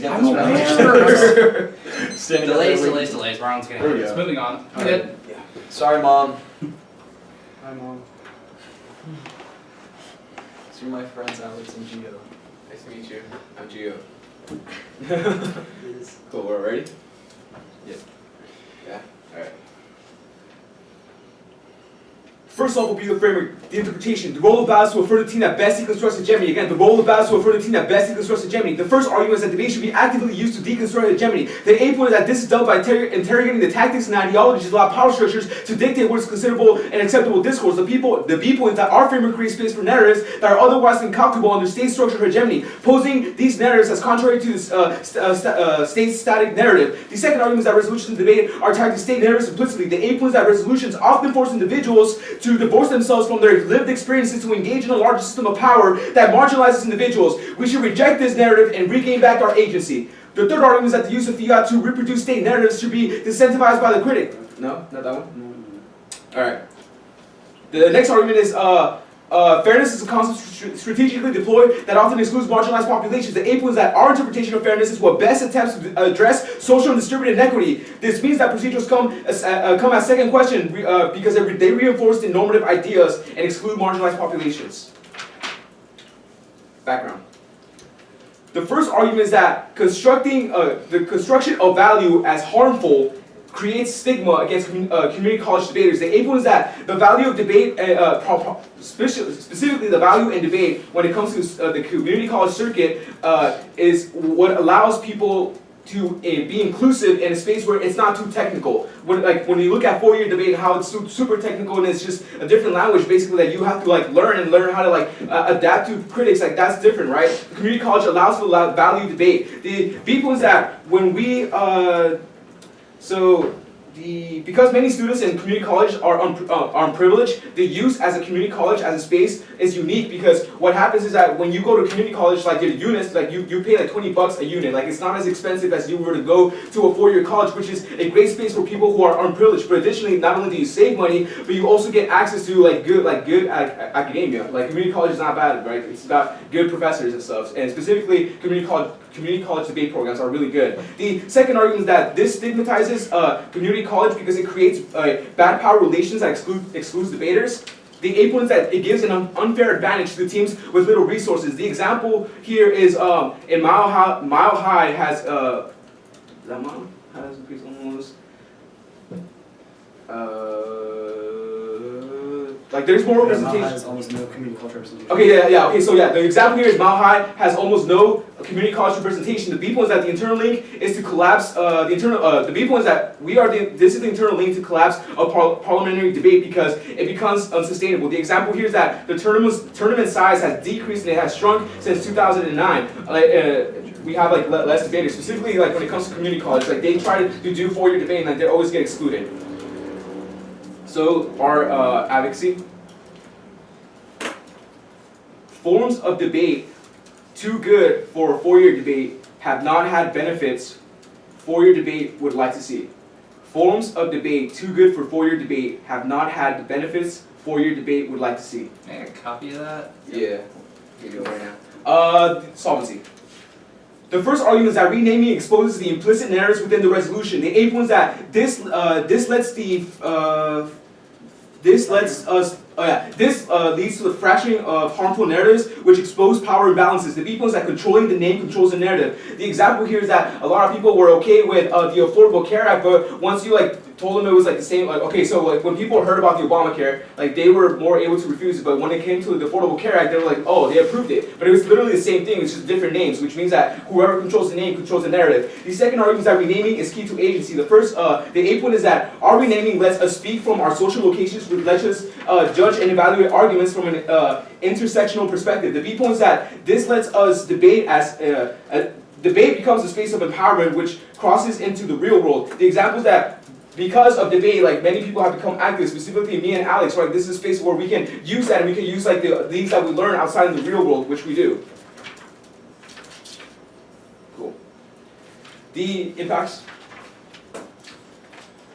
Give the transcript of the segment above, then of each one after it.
I'm aware. Delays. Ron's gonna have this. Moving on. Good. Yeah. Sorry, Mom. Hi, Mom. So you're my friends, Alex and Gio. Nice to meet you. I'm Gio. Yes. Cool, we're ready? Yeah. Yeah? Alright. First off will be the framework, the interpretation. The role of values to refer to the team that best deconstructs hegemony. Again, the role of values to refer to the team that best deconstructs hegemony. The first argument is that debate should be actively used to deconstruct hegemony. The A point is that this is done by interrogating the tactics and ideologies of power structures to dictate what is considerable and acceptable discourse. The B point is that our framework creates space for narratives that are otherwise incalculable under state structure hegemony, posing these narratives as contrary to the state static narrative. The second argument is that resolutions in debate are tied to state narratives implicitly. The A point is that resolutions often force individuals to divorce themselves from their lived experiences to engage in a larger system of power that marginalizes individuals. We should reject this narrative and regain back our agency. The third argument is that the use of fiat to reproduce state narratives should be disincentivized by the critic. No? Not that one? No. Alright. The next argument is fairness is a concept strategically deployed that often excludes marginalized populations. The A point is that our interpretation of fairness is what best attempts to address social and distributed inequity. This means that procedures come as second question because they reinforce the normative ideas and exclude marginalized populations. Background. The first argument is that the construction of value as harmful creates stigma against community college debaters. The A point is that the value of debate, specifically the value in debate when it comes to the community college circuit, is what allows people to be inclusive in a space where it's not too technical. When you look at four-year debate, how it's super technical and it's just a different language basically that you have to learn how to adapt to critics. That's different, right? The community college allows for value debate. The B point is that when we because many students in community college are unprivileged, the use as a community college as a space is unique because what happens is that when you go to community college, your units, you pay $20 a unit. It's not as expensive as you were to go to a four-year college, which is a great space for people who are unprivileged. But additionally, not only do you save money, but you also get access to good academia. Community college is not bad, right? It's got good professors and stuff, and specifically community college debate programs are really good. The second argument is that this stigmatizes community college because it creates bad power relations that excludes debaters. The A point is that it gives an unfair advantage to the teams with little resources. The example here is in Mile High has is that Mile High has almost there's more representation. Mile High has almost no community college representation. Okay, yeah. Okay, so the example here is Mile High has almost no community college representation. The B point is that the internal link is to collapse the B point is that this is the internal link to collapse a parliamentary debate because it becomes unsustainable. The example here is that the tournament size has decreased and it has shrunk since 2009. We have less debaters, specifically when it comes to community college. They try to do four-year debate and they always get excluded. So our advocacy. Forms of debate too good for a four-year debate have not had benefits four-year debate would like to see. Forms of debate too good for four-year debate have not had the benefits four-year debate would like to see. Can I get a copy of that? Yeah, you can do it right now. Solvency. The first argument is that renaming exposes the implicit narratives within the resolution. The A point is that this leads to the fracturing of harmful narratives which expose power imbalances. The B point is that controlling the name controls the narrative. The example here is that a lot of people were okay with the Affordable Care Act, but once you told them it was the same, when people heard about the Obamacare, they were more able to refuse it, but when it came to the Affordable Care Act, they were oh, they approved it. But it was literally the same thing, it's just different names, which means that whoever controls the name controls the narrative. The second argument is that renaming is key to agency. The A point is that our renaming lets us speak from our social locations, which lets us judge and evaluate arguments from an intersectional perspective. The B point is that this lets us debate debate becomes a space of empowerment which crosses into the real world. The example is that because of debate, many people have become active, specifically me and Alex, right? This is a space where we can use that and we can use the things that we learn outside in the real world, which we do. Cool. The impacts.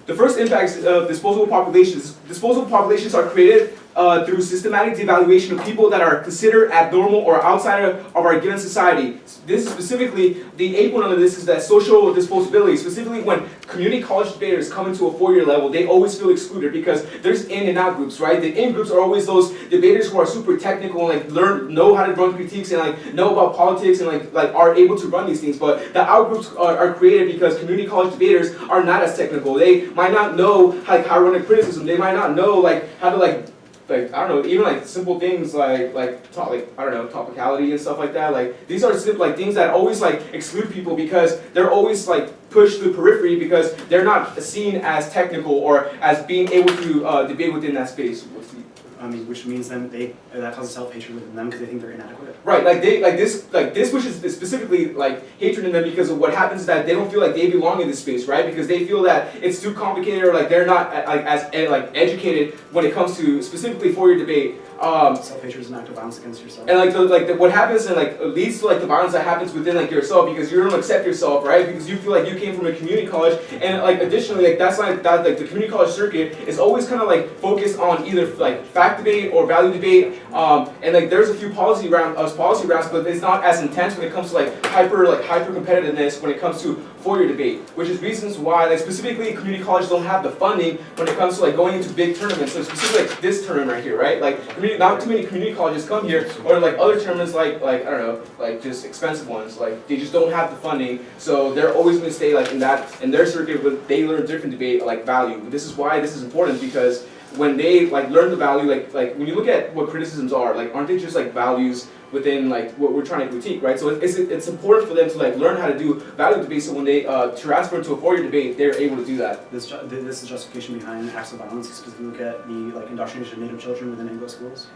The first impact of disposable populations. Disposable populations are created through systematic devaluation of people that are considered abnormal or outside of our given society. This is specifically, the eighth one of this is that social disposability. Specifically when community college debaters come into a 4-year level, they always feel excluded because there's in and out groups, right? The in groups are always those debaters who are super technical and like know how to run critiques and like know about politics and like are able to run these things. But the out groups are created because community college debaters are not as technical. They might not know like how to run a criticism. They might not know like how to like I don't know, even like simple things like I don't know, topicality and stuff like that. Like these are simple like things that always like exclude people because they're always like pushed to the periphery because they're not seen as technical or as being able to debate within that space. I mean, which means then that causes self-hatred within them because they think they're inadequate. Right, this pushes specifically like hatred in them because of what happens is that they don't feel like they belong in this space, right? Because they feel that it's too complicated or like they're not like as educated when it comes to specifically 4-year debate. Self-hatred is an act of violence against yourself. And what happens and like leads to like the violence that happens within like yourself because you don't accept yourself, right? Because you feel like you came from a community college and like additionally like that's like that like the community college circuit is always kind of like focused on either like fact debate or value debate. And like there's a few policy rounds, but it's not as intense when it comes to like hyper competitiveness when it comes to 4-year debate, which is reasons why like specifically community colleges don't have the funding when it comes to like going into big tournaments. So specifically like this tournament right here, right? Like not too many community colleges come here, or like other tournaments like I don't know, like just expensive ones. Like they just don't have the funding, so they're always going to stay like in their circuit, but they learn different debate like value. This is why this is important because when they like learn the value, like when you look at what criticisms are, like aren't they just like values within like what we're trying to critique, right? So it's important for them to like learn how to do value debate. So when they transfer into a 4-year debate, they're able to do that. This is justification behind acts of violence. Because if you look at the like indoctrination of Native children within Anglo schools.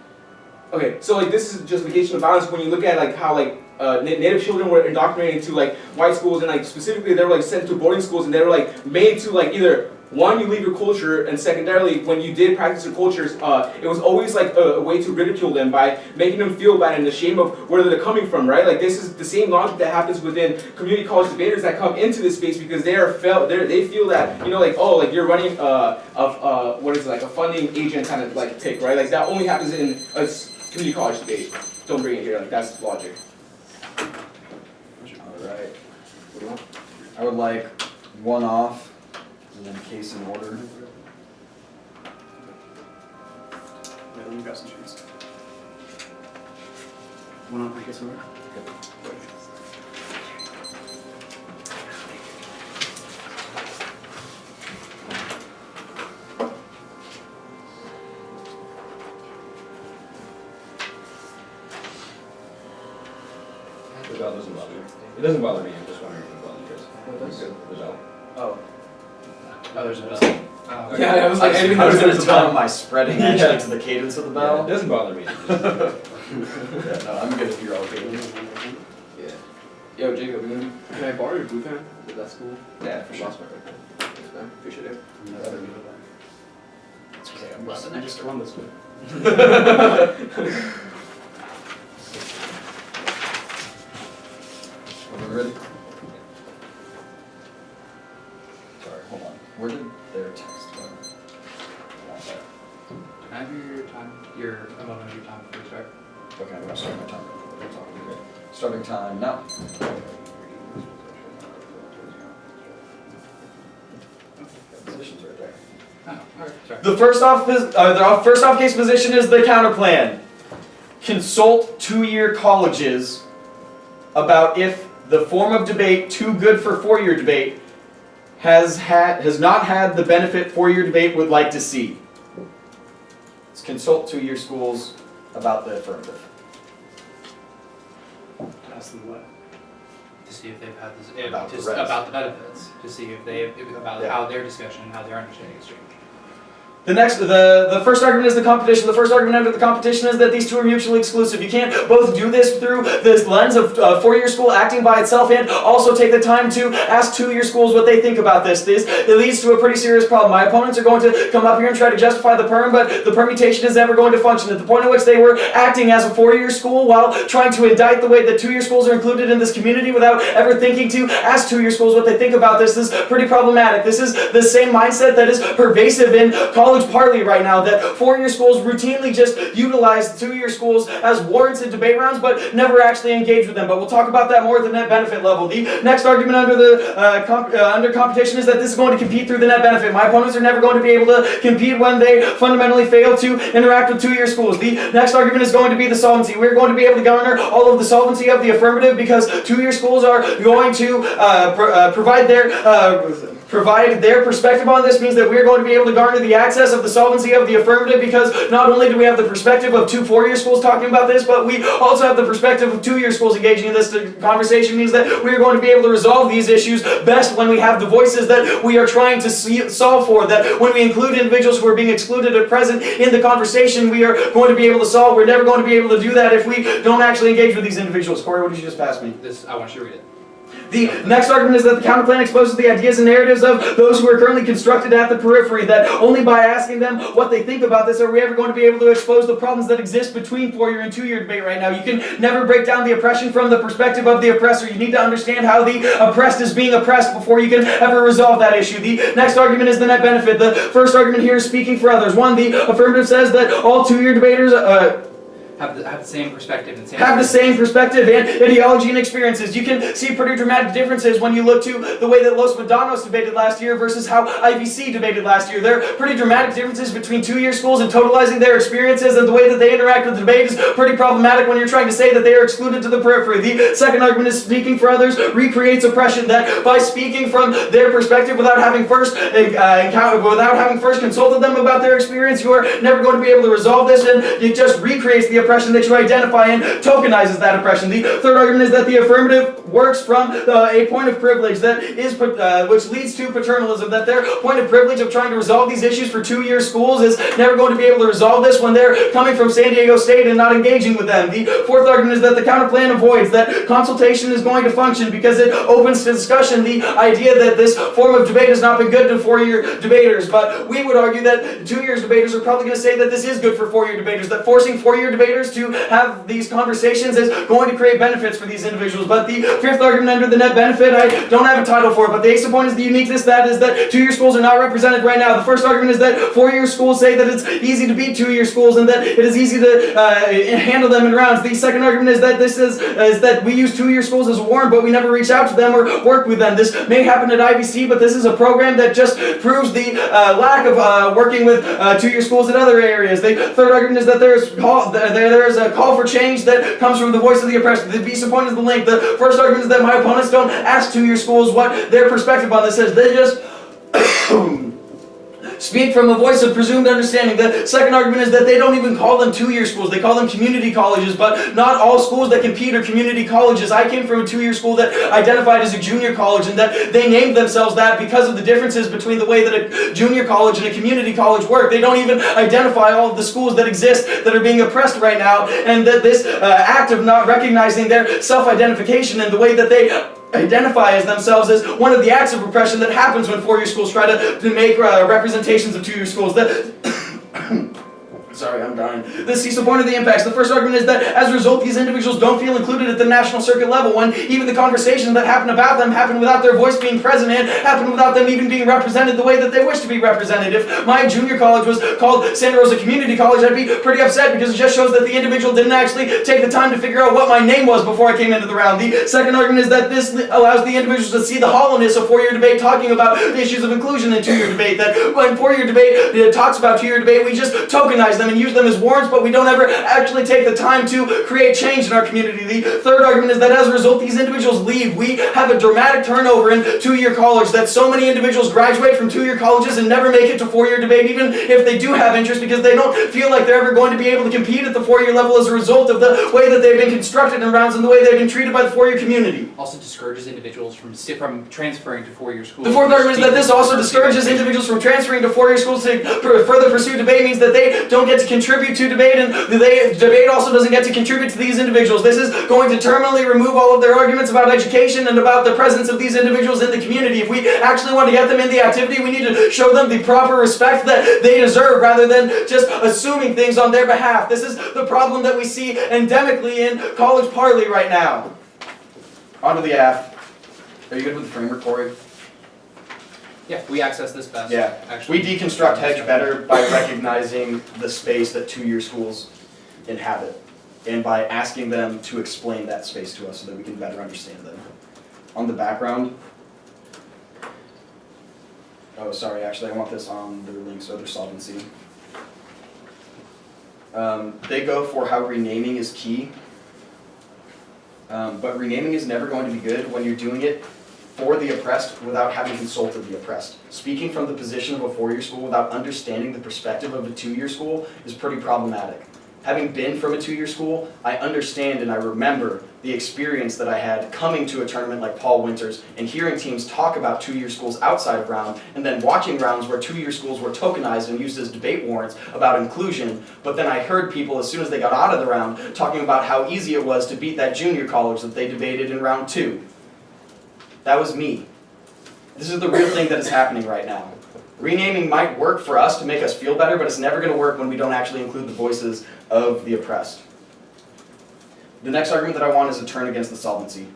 Okay, so like this is justification of violence when you look at like how like Native children were indoctrinated into like white schools and like specifically they were like sent to boarding schools and they were like made to like either one, you leave your culture, and secondarily, when you did practice your cultures, it was always like a way to ridicule them by making them feel bad and ashamed of where they're coming from, right? Like this is the same logic that happens within community college debaters that come into this space because they feel that, you know, like, oh, like you're running what is it, like a funding agent kind of like pick, right? Like that only happens in a community college debate. Don't bring it here, like that's logic. Alright. What do you want? I would like one off. And then case in order. Yeah, let me grab some sheets. One on my case in order. The bell doesn't bother me. It doesn't bother me, I'm just wondering if it bothers you guys. What does? Good, the bell. Oh. Oh, there's a bell. Oh, Okay. Yeah, I was like, I was going to time my spreading actually to the cadence of the Yeah, it bell. doesn't bother me. Yeah, no, I'm good if you're okay. Yeah. Yo, Jacob, can I borrow your blue pen? Is that cool? Yeah, for sure. Lost my red pen. Thanks, man. Appreciate it. It's okay, I'm I just run this way. Are we ready? Sorry, hold on. Where did their text go? Can I have your amount of your time before you start? Okay, I'm gonna start my time. Okay. Starting time now. Positions right there. Oh, alright, sorry. The first off case position is the counter plan. Consult 2-year colleges about if the form of debate too good for 4-year debate has not had the benefit 4-year debate would like to see. Let's consult 2-year schools about the affirmative. Ask them what? To see if they've had this, About the just rest. about the benefits, to see if about Yeah. how their discussion, how their understanding is changed. The first argument is the competition. The first argument under the competition is that these two are mutually exclusive. You can't both do this through this lens of 4-year school acting by itself and also take the time to ask 2-year schools what they think about this. It leads to a pretty serious problem. My opponents are going to come up here and try to justify the perm, but the permutation is never going to function. At the point at which they were acting as a 4-year school while trying to indict the way that 2-year schools are included in this community without ever thinking to ask 2-year schools what they think about this is pretty problematic. This is the same mindset that is pervasive in college college parley right now that four-year schools routinely just utilize two-year schools as warranted debate rounds, but never actually engage with them. But we'll talk about that more at the net benefit level. The next argument under the under competition is that this is going to compete through the net benefit. My opponents are never going to be able to compete when they fundamentally fail to interact with two-year schools. The next argument is going to be the solvency. We're going to be able to garner all of the solvency of the affirmative because two-year schools are going to provide their perspective on this. Means that we're going to be able to garner the access of the solvency of the affirmative because not only do we have the perspective of two four-year schools talking about this, but we also have the perspective of two-year schools engaging in this conversation. Means that we're going to be able to resolve these issues best when we have the voices that we are trying to solve for. That when we include individuals who are being excluded at present in the conversation, we are going to be able to solve. We're never going to be able to do that if we don't actually engage with these individuals. Corey, what did you just pass me? I want you to read it. The next argument is that the counterplan exposes the ideas and narratives of those who are currently constructed at the periphery, that only by asking them what they think about this are we ever going to be able to expose the problems that exist between four-year and two-year debate right now. You can never break down the oppression from the perspective of the oppressor. You need to understand how the oppressed is being oppressed before you can ever resolve that issue. The next argument is the net benefit. The first argument here is speaking for others. One, the affirmative says that all two-year debaters have the same perspective and the same perspective and ideology and experiences. You can see pretty dramatic differences when you look to the way that Los Medanos debated last year versus how IVC debated last year. There are pretty dramatic differences between two-year schools and totalizing their experiences, and the way that they interact with the debate is pretty problematic when you're trying to say that they are excluded to the periphery. The second argument is speaking for others recreates oppression, that by speaking from their perspective without having first consulted them about their experience, you are never going to be able to resolve this, and it just recreates the oppression that you identify and tokenizes that oppression. The third argument is that the affirmative works from a point of privilege that is which leads to paternalism, that their point of privilege of trying to resolve these issues for two-year schools is never going to be able to resolve this when they're coming from San Diego State and not engaging with them. The fourth argument is that the counterplan avoids that consultation is going to function because it opens to discussion the idea that this form of debate has not been good to four-year debaters, but we would argue that two-year debaters are probably going to say that this is good for four-year debaters, that forcing four-year debaters to have these conversations is going to create benefits for these individuals. But the fifth argument under the net benefit, I don't have a title for it, but the ace of point is the uniqueness that is that two-year schools are not represented right now. The first argument is that four-year schools say that it's easy to beat two-year schools and that it is easy to handle them in rounds. The second argument is that this is that we use two-year schools as a warrant, but we never reach out to them or work with them. This may happen at IVC, but this is a program that just proves the lack of working with two-year schools in other areas. The third argument is that there is a call for change that comes from the voice of the oppressed. The piece of point is the link. The first argument is that my opponents don't ask two-year schools what their perspective on this is. They just speak from a voice of presumed understanding. The second argument is that they don't even call them two-year schools. They call them community colleges, but not all schools that compete are community colleges. I came from a two-year school that identified as a junior college, and that they named themselves that because of the differences between the way that a junior college and a community college work. They don't even identify all of the schools that exist that are being oppressed right now, and that this act of not recognizing their self-identification and the way that they identify as themselves as one of the acts of repression that happens when four-year schools try to make representations of two-year schools. Sorry, I'm dying. The cecil point of the impacts. The first argument is that as a result, these individuals don't feel included at the national circuit level when even the conversations that happen about them happen without their voice being present and happen without them even being represented the way that they wish to be represented. If my junior college was called Santa Rosa Community College, I'd be pretty upset because it just shows that the individual didn't actually take the time to figure out what my name was before I came into the round. The second argument is that this allows the individuals to see the hollowness of four-year debate talking about the issues of inclusion in two-year debate. That when four-year debate talks about two-year debate, we just tokenize them and use them as warrants, but we don't ever actually take the time to create change in our community. The third argument is that as a result, these individuals leave. We have a dramatic turnover in two-year college, that so many individuals graduate from two-year colleges and never make it to four-year debate, even if they do have interest, because they don't feel like they're ever going to be able to compete at the four-year level as a result of the way that they've been constructed in rounds and the way they've been treated by the four-year community. Also discourages individuals from transferring to four-year schools. The fourth argument is that this also discourages individuals from transferring to four-year schools to further pursue debate, means that they don't get to contribute to debate, and debate also doesn't get to contribute to these individuals. This is going to terminally remove all of their arguments about education and about the presence of these individuals in the community. If we actually want to get them in the activity, we need to show them the proper respect that they deserve rather than just assuming things on their behalf. This is the problem that we see endemically in college parley right now. On to the AF. Are you good with the framework, Corey? Yeah, we access this best. Yeah. Actually. We deconstruct hedge better by recognizing the space that two-year schools inhabit and by asking them to explain that space to us so that we can better understand them. On the background, oh sorry, actually I want this on their links or their solvency. They go for how renaming is key, but renaming is never going to be good when you're doing it for the oppressed without having consulted the oppressed. Speaking from the position of a four-year school without understanding the perspective of a two-year school is pretty problematic. Having been from a two-year school, I understand and I remember the experience that I had coming to a tournament like Paul Winters and hearing teams talk about two-year schools outside of round and then watching rounds where two-year schools were tokenized and used as debate warrants about inclusion, but then I heard people as soon as they got out of the round talking about how easy it was to beat that junior college that they debated in round 2. That was me. This is the real thing that is happening right now. Renaming might work for us to make us feel better, but it's never going to work when we don't actually include the voices of the oppressed. The next argument that I want is a turn against the solvency.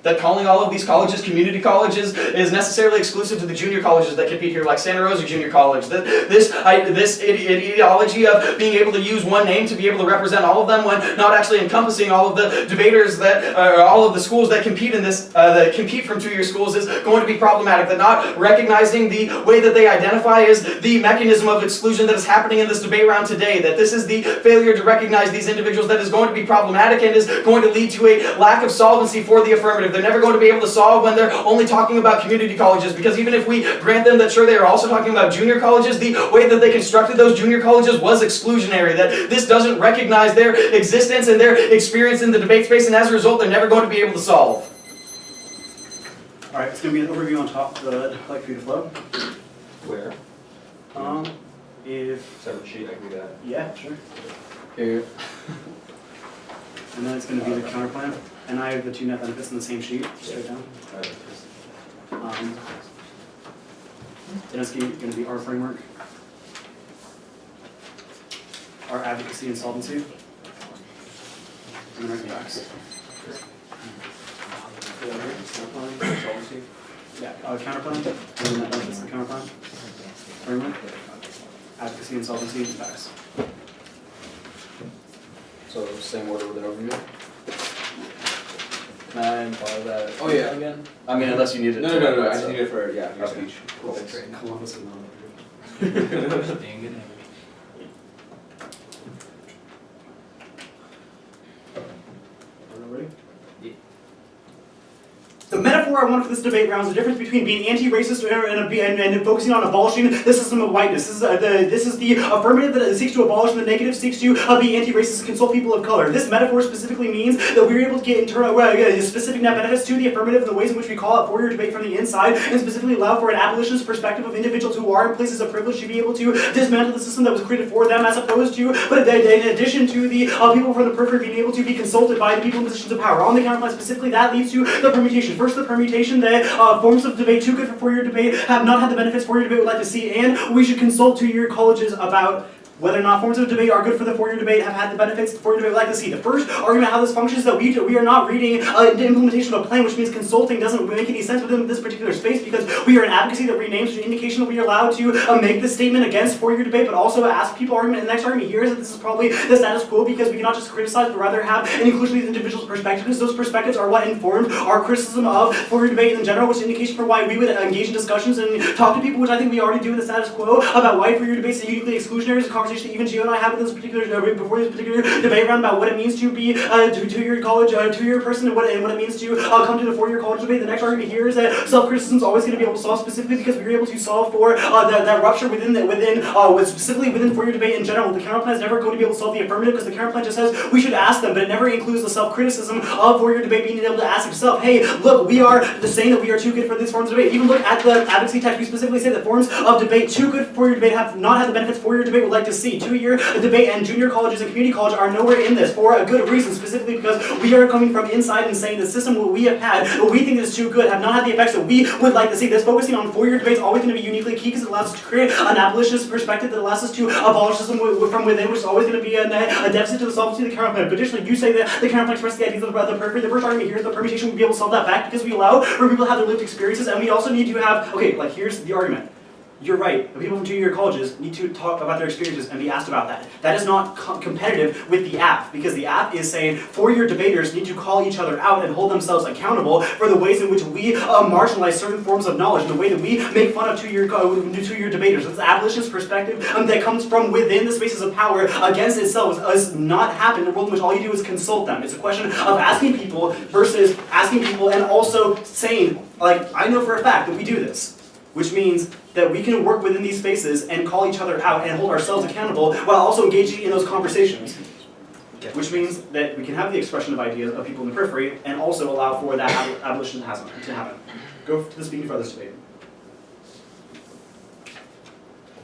That calling all of these colleges community colleges is necessarily exclusive to the junior colleges that compete here, like Santa Rosa Junior College. This ideology of being able to use one name to be able to represent all of them when not actually encompassing all of the debaters that, all of the schools that compete in this, that compete from two-year schools is going to be problematic. That not recognizing the way that they identify is the mechanism of exclusion that is happening in this debate round today. That this is the failure to recognize these individuals that is going to be problematic and is going to lead to a lack of solvency for the affirmative. They're never going to be able to solve when they're only talking about community colleges, because even if we grant them that sure they are also talking about junior colleges, the way that they constructed those junior colleges was exclusionary, that this doesn't recognize their existence and their experience in the debate space, and as a result they're never going to be able to solve. Alright, it's going to be an overview on top that I'd like for you to flow. Where? If, Separate sheet, I can do that. yeah, sure. Here. And then it's going to be the counterplan. And I have the two net benefits in the same sheet, straight down. Then it's going to be our framework, our advocacy and solvency, and our impacts. Yeah, counterplan, and then net benefits the counterplan, framework, advocacy and solvency, and impacts. So same order with an overview. Can I imply that? Oh yeah. Again? I mean, unless you need it. No. I just need it for your Okay. speech. Cool. Columbus and Dang good name. Ready? The metaphor I want for this debate round is the difference between being anti-racist and focusing on abolishing the system of whiteness. This is the affirmative that seeks to abolish, and the negative seeks to be anti-racist and consult people of color. This metaphor specifically means that we're able to get specific net benefits to the affirmative in the ways in which we call out four-year debate from the inside, and specifically allow for an abolitionist perspective of individuals who are in places of privilege to be able to dismantle the system that was created for them, as opposed to, but in addition to the people from the periphery being able to be consulted by the people in positions of power. On the counterplan specifically, that leads to the permutation. First, the permutation that forms of debate too good for four-year debate have not had the benefits four-year debate would like to see, and we should consult two-year colleges about whether or not forms of debate are good for the four-year debate, have had the benefits the four-year debate would like to see. The first argument how this functions is that we are not reading the implementation of a plan, which means consulting doesn't make any sense within this particular space, because we are an advocacy that renames an indication that we are allowed to make this statement against four-year debate, but also ask people argument. And the next argument here is that this is probably the status quo, because we cannot just criticize, but rather have an inclusion of these individuals' perspectives, because those perspectives are what informed our criticism of four-year debate in general, which is an indication for why we would engage in discussions and talk to people, which I think we already do in the status quo, about why four-year debates are uniquely exclusionary. Is a conversation that even Gio and I had with this particular before this particular debate round about what it means to be a two-year college, two-year person, and what it means to come to the four-year college debate. The next argument here is that self-criticism is always going to be able to solve, specifically because we were able to solve for that rupture specifically within four-year debate in general. The counterplan is never going to be able to solve the affirmative, because the counterplan just says we should ask them, but it never includes the self-criticism of four-year debate being able to ask yourself, hey, look, we are saying that we are too good for these forms of debate. Even look at the advocacy text. We specifically say that forms of debate too good for four-year debate have not had the benefits four-year debate would like to see. see. Two-year debate and junior colleges and community college are nowhere in this for a good reason, specifically because we are coming from inside and saying the system what we have had, what we think is too good, have not had the effects that we would like to see. This focusing on four-year debate is always going to be uniquely key because it allows us to create an abolitionist perspective that allows us to abolish system from within, which is always going to be a deficit to the solvency of the counterplan. But additionally, you say that the counterplan expresses the ideas of the periphery. The first argument here is the permutation will be able to solve that back because we allow for people to have their lived experiences, and we also need to have, okay, like here's the argument. You're right. The people from two-year colleges need to talk about their experiences and be asked about that. That is not competitive with the app, because the app is saying four-year debaters need to call each other out and hold themselves accountable for the ways in which we marginalize certain forms of knowledge, and the way that we make fun of two-year debaters. It's the abolitionist perspective that comes from within the spaces of power against itself does not happen in a world in which all you do is consult them. It's a question of asking people versus asking people and also saying, like, I know for a fact that we do this. Which means that we can work within these spaces and call each other out and hold ourselves accountable while also engaging in those conversations. Which means that we can have the expression of ideas of people in the periphery and also allow for that abolition to happen. Go to the speaking for this debate.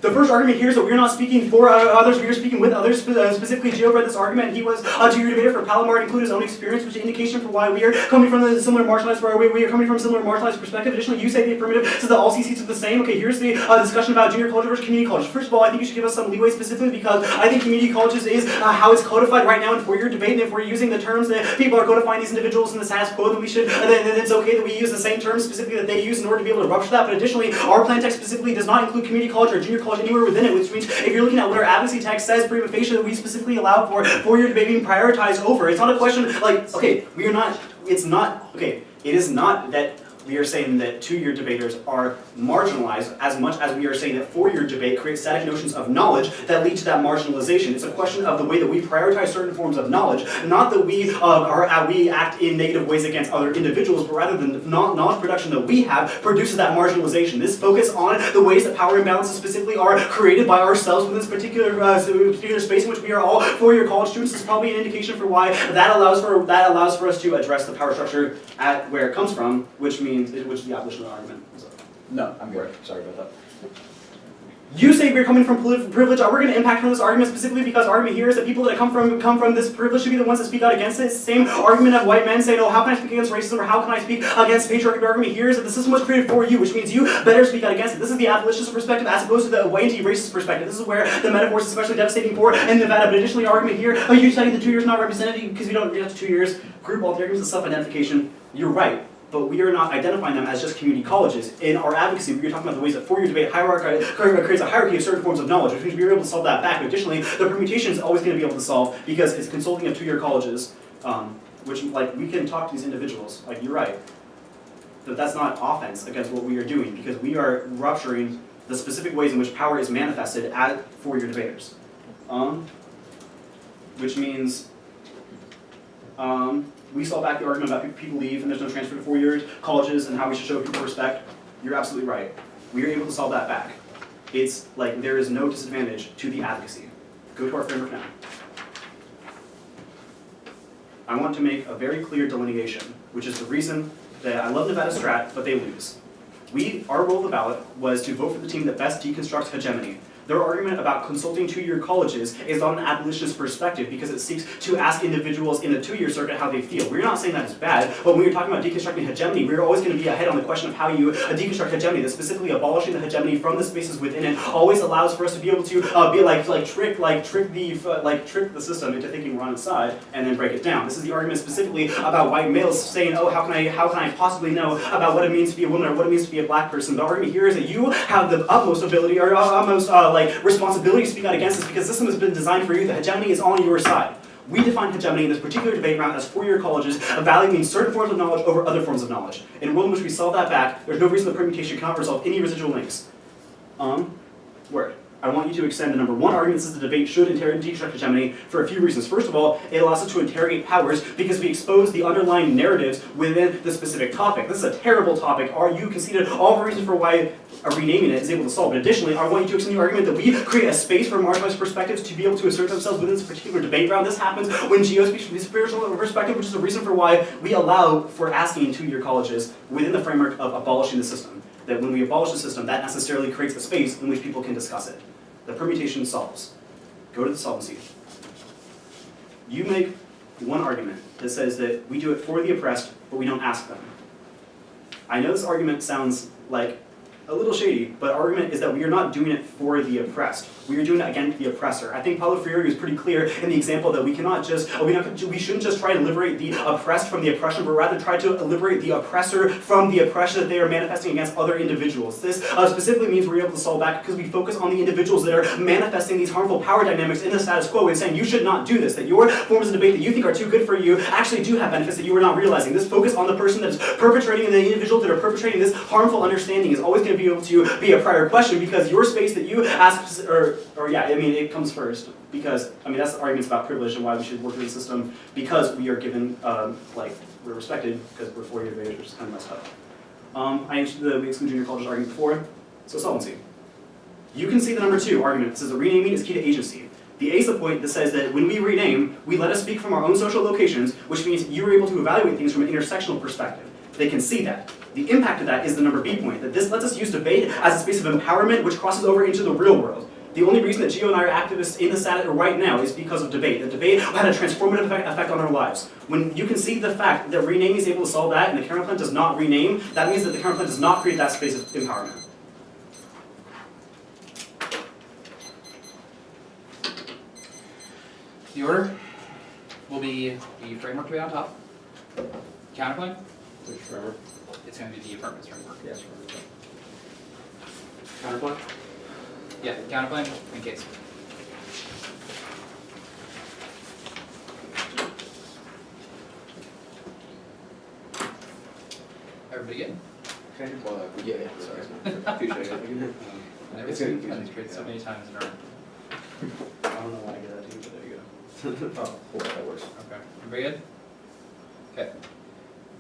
The first argument here is that we're not speaking for others, we are speaking with others. Specifically, Gio read this argument. He was a two-year debater for Palomar, included his own experience, which is an indication for why we are coming from a similar marginalized perspective. Additionally, you say the affirmative, so that all CCs are the same. Okay, here's the discussion about junior college versus community college. First of all, I think you should give us some leeway specifically because I think community colleges is how it's codified right now in four-year debate, and if we're using the terms that people are codifying these individuals in the status quo, then we should, then it's okay that we use the same terms specifically that they use in order to be able to rupture that. But additionally, our plan text specifically does not include community college or junior college anywhere within it, which means if you're looking at what our advocacy text says, prima facie, that we specifically allow for four-year debate being prioritized over. It's not a question like, okay, we are not, it's not, okay, it is not that we are saying that two-year debaters are marginalized as much as we are saying that four-year debate creates static notions of knowledge that lead to that marginalization. It's a question of the way that we prioritize certain forms of knowledge, not that we act in negative ways against other individuals, but rather than the knowledge production that we have produces that marginalization. This focus on the ways that power imbalances specifically are created by ourselves within this particular space in which we are all four-year college students is probably an indication for why that allows for us to address the power structure at where it comes from, which is the abolition argument. No, I'm good. Sorry about that. You say we're coming from privilege. We're going to impact from this argument specifically because the argument here is that people that come from this privilege should be the ones that speak out against it. It's the same argument of white men saying, oh, how can I speak against racism or how can I speak against patriarchy? The argument here is that the system was created for you, which means you better speak out against it. This is the abolitionist perspective as opposed to the white anti-racist perspective. This is where the metaphor is especially devastating for in Nevada. But additionally, argument here, oh, you study the 2 years not represented because we don't have 2 years. Group all the arguments of self-identification. You're right. But we are not identifying them as just community colleges. In our advocacy, we are talking about the ways that four-year debate creates a hierarchy of certain forms of knowledge, which means we are able to solve that back. But additionally, the permutation is always going to be able to solve because it's consulting of two-year colleges, which, like, we can talk to these individuals. Like, you're right. But that's not offense against what we are doing because we are rupturing the specific ways in which power is manifested at four-year debaters. Which means, we saw back the argument about people leave and there's no transfer to four-year colleges and how we should show people respect. You're absolutely right. We are able to solve that back. It's like there is no disadvantage to the advocacy. Go to our framework now. I want to make a very clear delineation, which is the reason that I love Nevada Strat, but they lose. Our role of the ballot was to vote for the team that best deconstructs hegemony. Their argument about consulting two-year colleges is on an abolitionist perspective because it seeks to ask individuals in the two-year circuit how they feel. We're not saying that is bad, but when we're talking about deconstructing hegemony, we're always going to be ahead on the question of how you deconstruct hegemony. That specifically abolishing the hegemony from the spaces within it always allows for us to be able to trick the system into thinking we're on its side and then break it down. This is the argument specifically about white males saying, oh, how can I possibly know about what it means to be a woman or what it means to be a black person? The argument here is that you have the utmost ability or utmost responsibility to speak out against this because the system has been designed for you. The hegemony is on your side. We define hegemony in this particular debate round as four-year colleges evaluating certain forms of knowledge over other forms of knowledge. In a world in which we solve that back, there's no reason the permutation cannot resolve any residual links. Word. I want you to extend the number one argument says the debate should deconstruct hegemony for a few reasons. First of all, it allows us to interrogate powers because we expose the underlying narratives within the specific topic. This is a terrible topic. You conceded all the reasons for why renaming it is able to solve. But additionally, I want you to extend the argument that we create a space for marginalized perspectives to be able to assert themselves within this particular debate round. This happens when Gio speaks from the spiritual perspective, which is the reason for why we allow for asking two-year colleges within the framework of abolishing the system. That when we abolish the system, that necessarily creates a space in which people can discuss it. The permutation solves. go to the solvency. You make one argument that says that we do it for the oppressed, but we don't ask them. I know this argument sounds like a little shady, but our argument is that we are not doing it for the oppressed. We are doing it against the oppressor. I think Paulo Freire was pretty clear in the example that we cannot just, we shouldn't just try to liberate the oppressed from the oppression, but rather try to liberate the oppressor from the oppression that they are manifesting against other individuals. This specifically means we're able to solve back because we focus on the individuals that are manifesting these harmful power dynamics in the status quo and saying you should not do this, that your forms of debate that you think are too good for you actually do have benefits that you are not realizing. This focus on the person that is perpetrating and the individuals that are perpetrating this harmful understanding is always going to be able to be a prior question because your space that you ask, it comes first. Because, that's the arguments about privilege and why we should work through the system because we are given, we're respected because we're 4-year debaters, which is kind of messed up. I answered the We Exclude Junior Colleges argument before, so solvency. You can see the number 2 argument that says that renaming is key to agency. The ASA point that says that when we rename, we let us speak from our own social locations, which means you're able to evaluate things from an intersectional perspective. They can see that. The impact of that is the number B point, that this lets us use debate as a space of empowerment which crosses over into the real world. The only reason that Gio and I are activists in the Senate right now is because of debate. The debate had a transformative effect on our lives. When you can see the fact that renaming is able to solve that and the Cameron Plan does not rename, that means that the Cameron Plan does not create that space of empowerment. The order will be the framework to be on top. Counterpoint? Which framework? It's going to be the affirmative framework. Yes, framework. Counterpoint? Yeah, counterpoint in case. Everybody good? Okay. Well, yeah, sorry. I've It's been confusing. created so many times in a row. I don't know why I did that to you, but there you go. Oh, cool, that works. Okay, everybody good? Okay.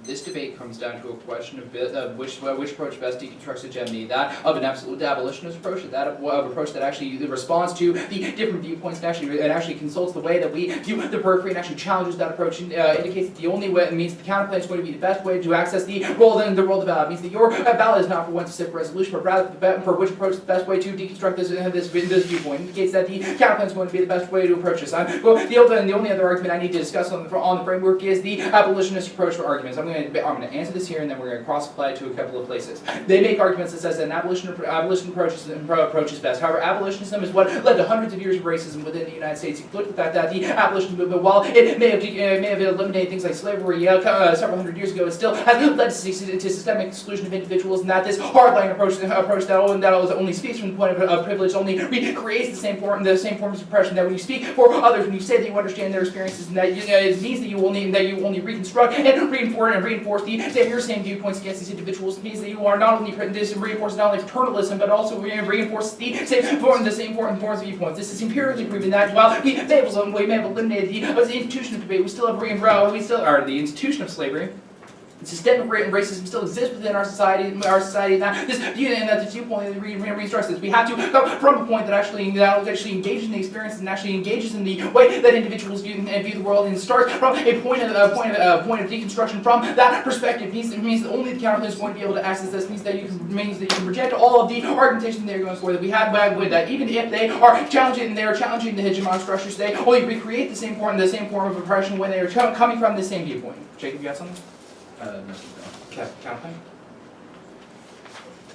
This debate comes down to a question of which approach best deconstructs hegemony, that of an absolute abolitionist approach, and that of an approach that actually responds to the different viewpoints and actually consults the way that we view the periphery and actually challenges that approach and indicates that the only way, it means the counterplan is going to be the best way to access the world and the world of ballot. It means that your ballot is not for one specific resolution, but rather for which approach is the best way to deconstruct this viewpoint. It indicates that the counterplan is going to be the best way to approach this. The only other argument I need to discuss on the framework is the abolitionist approach for arguments. I'm going to answer this here, and then we're going to cross-apply it to a couple of places. They make arguments that says that an abolition approach is best. However, abolitionism is what led to hundreds of years of racism within the United States. You can look at the fact that the abolition movement, while it may have eliminated things like slavery several hundred years ago, it still has led to systemic exclusion of individuals, and that this hardline approach that only speaks from the point of privilege only recreates the same forms of oppression. That when you speak for others, when you say that you understand their experiences, and that it means that you only reconstruct and reinforce the same viewpoints against these individuals. It means that you are not only reinforcing not only paternalism, but also reinforce the same forms of viewpoints. This is empirically proven that while we may have eliminated the institution of debate, we still have the institution of slavery. Systemic racism still exists within our society, and that this viewpoint reconstructs this. We have to come from a point that actually engages in the experience and actually engages in the way that individuals view the world, and starts from a point of deconstruction from that perspective. It means that only the counterplan is going to be able to access this. It means that you can reject all of the argumentation they're going for that we have with that, even if they are challenging the hegemonic structures. They only recreate the same form of oppression when they are coming from the same viewpoint. Jacob, you got something? Okay, counterpoint.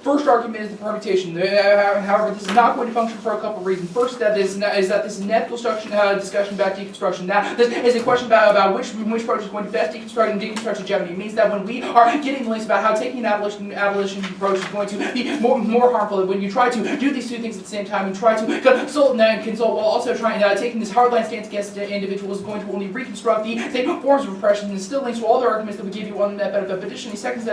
First argument is the permutation. However, this is not going to function for a couple of reasons. First, that this is an ethical discussion about deconstruction. That this is a question about which approach is going to best deconstruct and deconstruct hegemony. It means that when we are getting links about how taking an abolition approach is going to be more harmful, when you try to do these two things at the same time and try to consult while also taking this hardline stance against individuals is going to only reconstruct the same forms of oppression, and still links to all the arguments that we give you on that. But additionally, second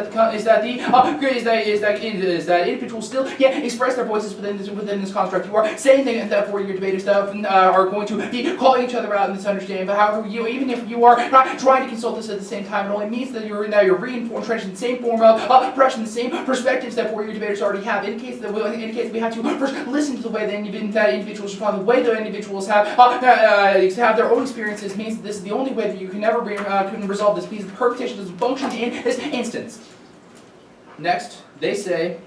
is that individuals still can't express their voices within this construct. You are saying that 4-year debaters are going to be calling each other out in this understanding. But however, even if you are not trying to consult this at the same time, it only means that you're reinforcing the same form of oppression, the same perspectives that 4-year debaters already have. Indicates that we have to first listen to the way that individuals respond, the way that individuals have their own experiences. Means that this is the only way that you can ever resolve this. Means the permutation doesn't function in this instance. Next, they say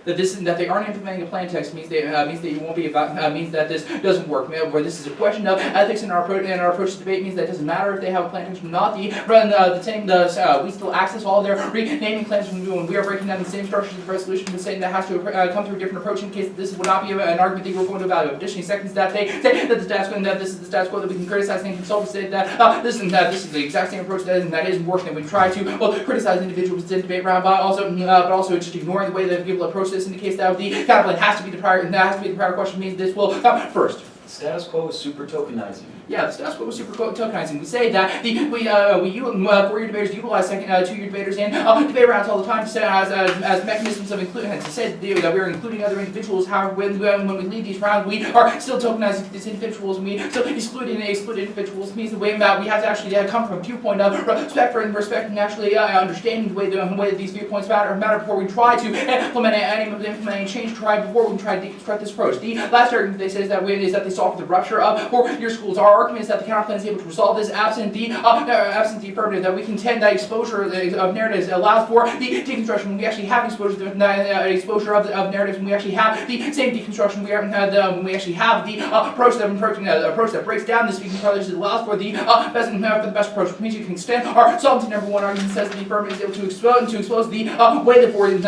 that they aren't implementing a plain text means that you won't be about means that this doesn't work. Where this is a question of ethics in our approach to debate means that it doesn't matter if they have a plain text or not. We still access all their renaming claims when we are breaking down the same structures of resolution and saying that has to come through a different approach in case that this would not be an argument that we're going to evaluate. Additionally, seconds that they say that the status quo and that this is the status quo that we can criticize and consult and say that this is the exact same approach that isn't working. And we try to criticize individuals in debate round, but also just ignoring the way that people approach this indicates that the counterplane has to be the prior question means this will come first. Status quo is super tokenizing. Yeah, the status quo was super tokenizing. We say that four-year debaters utilize two-year debaters in debate rounds all the time to say as mechanisms of inclusion. To say that we are including other individuals. However, when we lead these rounds, we are still tokenizing these individuals, and we still exclude individuals. It means the way that we have to actually come from a viewpoint of respect and actually understanding the way that these viewpoints matter before we try to implement change. Before we try to deconstruct this approach. The last argument they say is that they solve the rupture of four-year schools. Our argument is that the counterplan is able to resolve this absent the affirmative, that we contend that exposure of narratives allows for the deconstruction when we actually have exposure of narratives, when we actually have the same deconstruction when we actually have the approach that breaks down the speaking privilege that allows for the best approach, which means you can extend our solvency number one argument says that the affirmative is able to expose the way the four-year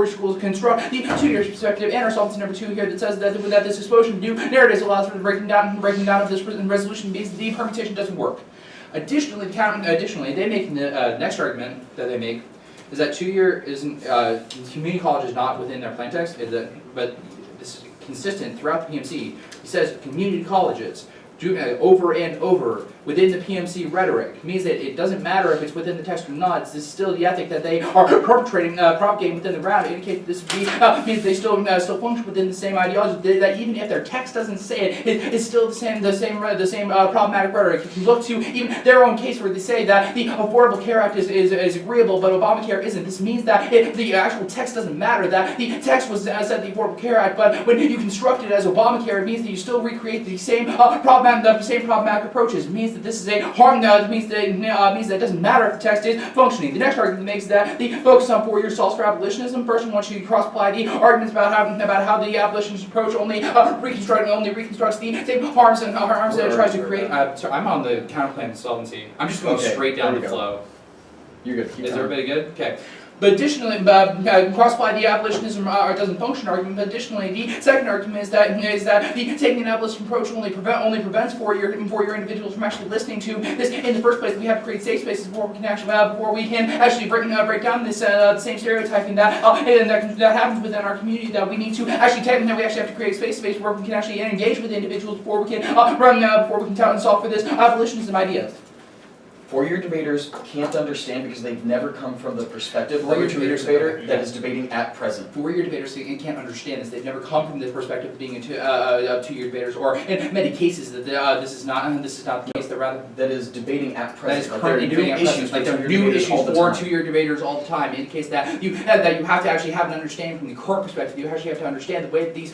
schools construct the two-year perspective, and our solvency number two here that says that this exposure of new narratives allows for the breaking down of this resolution means the permutation doesn't work. Additionally, they make the next argument that they make is that two-year isn't community college is not within their plain text, but this is consistent throughout the PMC. It says community colleges over and over within the PMC rhetoric means that it doesn't matter if it's within the text or not. This is still the ethic that they are propagating within the ground. It indicates that this would be means they still function within the same ideology. That even if their text doesn't say it's still the same problematic rhetoric. You can look to even their own case where they say that the Affordable Care Act is agreeable, but Obamacare isn't. This means that the actual text doesn't matter. That the text was said the Affordable Care Act, but when you construct it as Obamacare, it means that you still recreate the same problematic approaches. It means that this is a harm. Means that it doesn't matter if the text is functioning. The next argument makes that the focus on 4 years solves for abolitionism. First, we want you to cross-apply the arguments about how the abolitionist approach only reconstructs the same harms that it tries to create. Sorry, I'm on the counterplan solvency. I'm just going straight down the flow. You're good. Keep Is going. everybody good? Okay. But additionally, cross-apply the abolitionism doesn't function argument. But additionally, the second argument is that the taking an abolition approach only prevents four-year individuals from actually listening to this in the first place. We have to create safe spaces before we can actually break down this the same stereotyping that happens within our community. That we need to actually we actually have to create space where we can actually engage with individuals before we can tell and solve for this abolitionism ideas. Four-year debaters can't understand because they've never come from the perspective of a two-year debater that is debating at present. Four-year debaters can't understand this. They've never come from the perspective of being two-year debaters, or in many cases that this is not the case. That rather that is debating at present. That is currently debating at present. Like there are new issues for two-year debaters all the time. It indicates that you have to actually have an understanding from the current perspective. You actually have to understand the way that these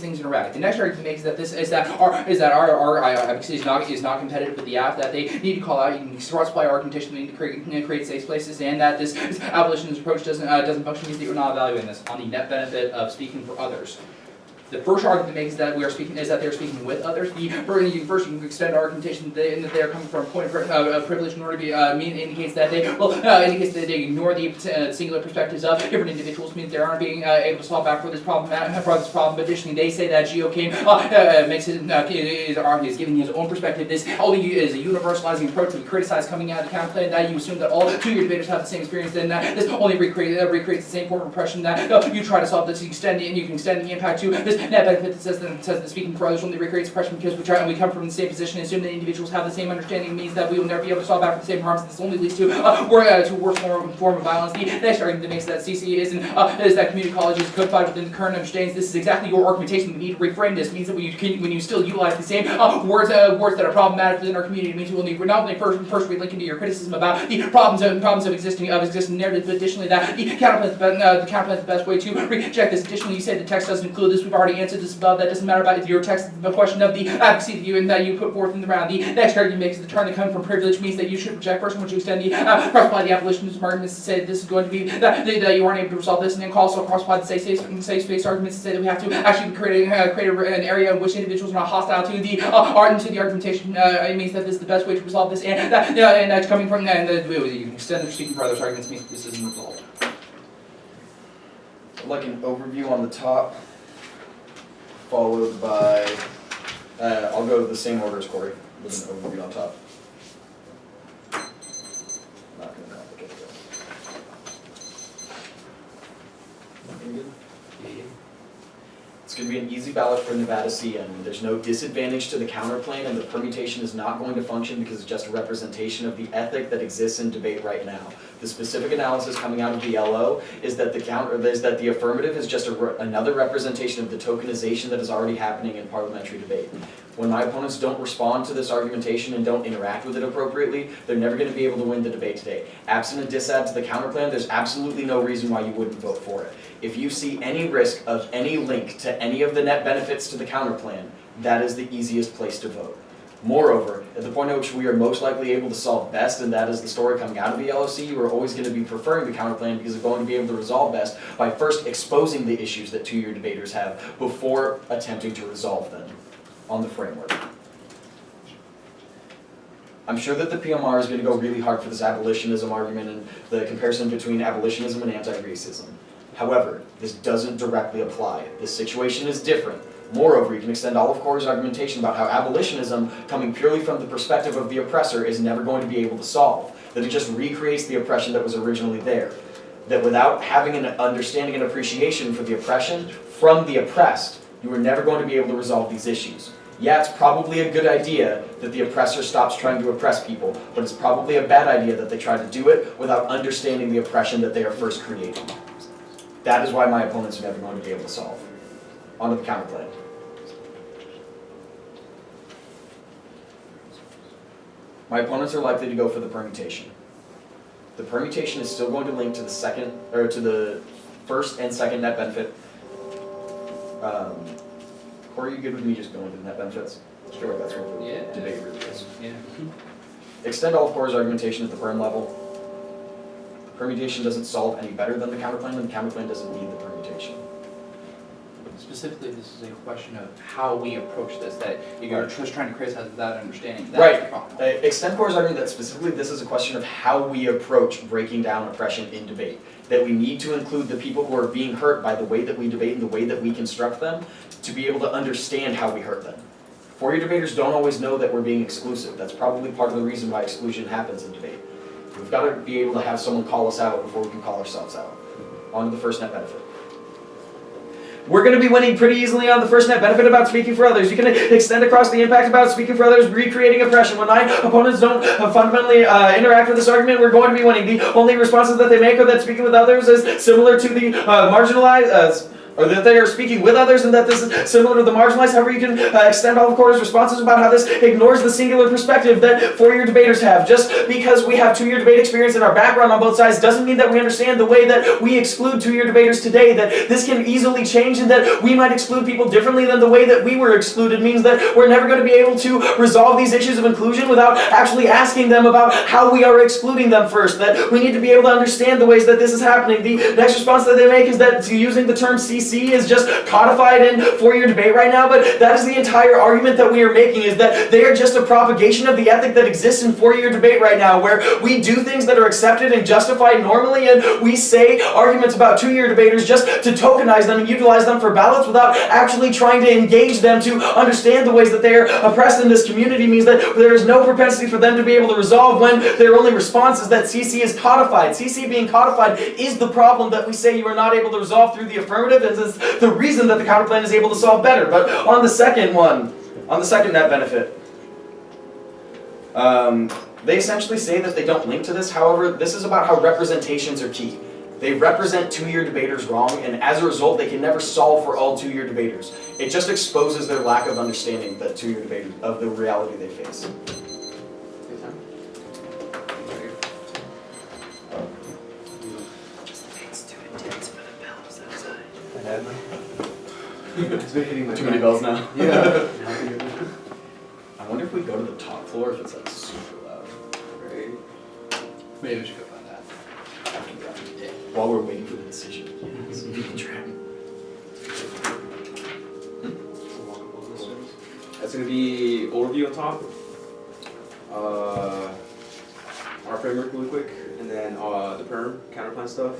things interact. The next argument makes that our advocacy is not competitive with the app. That they need to call out. You can cross-apply argumentation. We need to create safe places, and that this abolitionist approach doesn't function means that you're not evaluating this on the net benefit of speaking for others. The first argument makes that they're speaking with others. First, you can extend argumentation that they are coming from a point of privilege in order to be indicates that they ignore the singular perspectives of different individuals. Means they aren't being able to solve back for this problem. But additionally, they say that Geo King is giving his own perspective. This only is a universalizing approach to criticize coming out of the counterplay. That you assume that all two-year debaters have the same experience. Then that this only recreates the same form of oppression. That you try to solve this. You can extend the impact to this net benefit that says that speaking for others only recreates oppression because we come from the same position and assume that individuals have the same understanding means that we will never be able to solve back for the same harms. This only leads to a worse form of violence. The next argument that makes that CC is that community college is codified within the current understandings. This is exactly your argumentation. We need to reframe this. It means that when you still utilize the same words that are problematic within our community, it means you will need not only first relink into your criticism about the problems of existing narratives, but additionally that the counterplan is the best way to reject this. Additionally, you say the text doesn't include this. We've already already answered this above. That doesn't matter about your text, the question of the advocacy that you put forth in the round. The next argument makes the term that coming from privilege means that you should reject person, which you extend the cross-apply the abolitionist arguments to say that this is going to be that you aren't able to resolve this, and then also cross-apply the safe space arguments to say that we have to actually create an area in which individuals are not hostile to the art and to the argumentation. It means that this is the best way to resolve this, and that's coming from you can extend the speaking for others arguments means that this isn't resolved. I'd like an overview on the top, followed by, I'll go the same order as Corey, with an overview on top. Not gonna complicate it. Looking good? It's going to be an easy ballot for Nevada CN. There's no disadvantage to the counterplan, and the permutation is not going to function because it's just a representation of the ethic that exists in debate right now. The specific analysis coming out of the LO is that the affirmative is just another representation of the tokenization that is already happening in parliamentary debate. When my opponents don't respond to this argumentation and don't interact with it appropriately, they're never going to be able to win the debate today. Absent a dissad to the counterplan, there's absolutely no reason why you wouldn't vote for it. If you see any risk of any link to any of the net benefits to the counterplan, that is the easiest place to vote. Moreover, at the point at which we are most likely able to solve best, and that is the story coming out of the LOC, you are always going to be preferring the counterplan because they're going to be able to resolve best by first exposing the issues that two-year debaters have before attempting to resolve them on the framework. I'm sure that the PMR is going to go really hard for this abolitionism argument and the comparison between abolitionism and anti-racism. However, this doesn't directly apply. This situation is different. Moreover, you can extend all of Corey's argumentation about how abolitionism, coming purely from the perspective of the oppressor, is never going to be able to solve. That it just recreates the oppression that was originally there. That without having an understanding and appreciation for the oppression from the oppressed, you are never going to be able to resolve these issues. Yeah, it's probably a good idea that the oppressor stops trying to oppress people, but it's probably a bad idea that they try to do it without understanding the oppression that they are first creating. That is why my opponents are never going to be able to solve. On to the counterplay. My opponents are likely to go for the permutation. The permutation is still going to link to the second, or to the first and second net benefit. Corey, are you good with me just going to the net benefits? Sure, that's what the debate really is. Yeah. Extend all of Corey's argumentation at the perm level. The permutation doesn't solve any better than the counterplan, and the counterplan doesn't need the permutation. Specifically, this is a question of how we approach this, that you're just trying to criticize without understanding. That's Right. the problem. Extend Corey's argument that specifically this is a question of how we approach breaking down oppression in debate. That we need to include the people who are being hurt by the way that we debate and the way that we construct them to be able to understand how we hurt them. Four-year debaters don't always know that we're being exclusive. That's probably part of the reason why exclusion happens in debate. We've got to be able to have someone call us out before we can call ourselves out. On to the first net benefit. We're going to be winning pretty easily on the first net benefit about speaking for others. You can extend across the impact about speaking for others, recreating oppression. When my opponents don't fundamentally interact with this argument, we're going to be winning. The only responses that they make are that speaking with others is similar to the marginalized, or that they are speaking with others and that this is similar to the marginalized. However, you can extend all of Corey's responses about how this ignores the singular perspective that four-year debaters have. Just because we have two-year debate experience in our background on both sides doesn't mean that we understand the way that we exclude two-year debaters today, that this can easily change and that we might exclude people differently than the way that we were excluded means that we're never going to be able to resolve these issues of inclusion without actually asking them about how we are excluding them first, that we need to be able to understand the ways that this is happening. The next response that they make is that using the term CC is just codified in four-year debate right now, but that is the entire argument that we are making, is that they are just a propagation of the ethic that exists in four-year debate right now, where we do things that are accepted and justified normally, and we say arguments about two-year debaters just to tokenize them and utilize them for ballots without actually trying to engage them to understand the ways that they are oppressed in this community, means that there is no propensity for them to be able to resolve when their only response is that CC is codified. CC being codified is the problem that we say you are not able to resolve through the affirmative, and is the reason that the counterplan is able to solve better. But on the second one, on the second net benefit, they essentially say that they don't link to this. However, this is about how representations are key. They represent two-year debaters wrong, and as a result, they can never solve for all two-year debaters. It just exposes their lack of understanding that two-year debaters of the reality they face. It's been hitting my Too many back. bells now. Yeah. I wonder if we go to the top floor if it's like super loud. Right. Maybe we should go find that. After the while we're waiting for the decision. So we can try. That's gonna be overview on top. Our framework really quick, and then the perm, counterplan stuff.